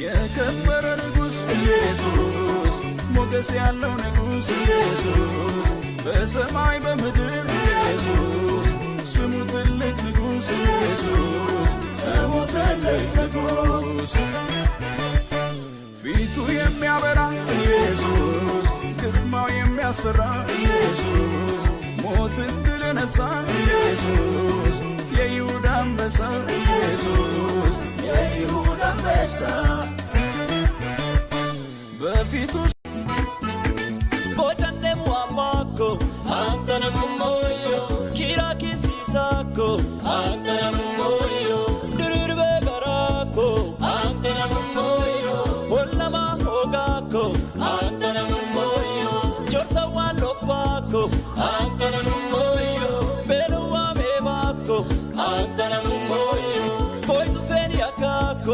የከበረ ንጉሥ ኢየሱስ ሞገስ ያለው ንጉሥ ኢየሱስ በሰማይ በምድር ኢየሱስ ስሙ ትልቅ ንጉሥ ኢየሱስ ስሙ ትልቅ ንጉሥ ፊቱ የሚያበራ ኢየሱስ ግርማው የሚያስፈራ ኢየሱስ ሞትን ድል ነሣ ኢየሱስ የይሁዳ አንበሳ ኢየሱስ የይሁዳ አንበሳ በፊቱ ቦጨንደሙ አባኮ አንተነ ሙሞዮ ኪራኪን ሲሳኮ አንተነ ሙሞዮ ድርርበ ገራኮ አንተነ ሙሞዮ ወለማ ሆጋኮ አንተነ ሙሞዮ ጆርሰዋ ሎባኮ አንተነ ሙሞዮ ቤለዋ ቤባኮ አንተነ ሙሞዮ ቦይቱ ፌን ያካኮ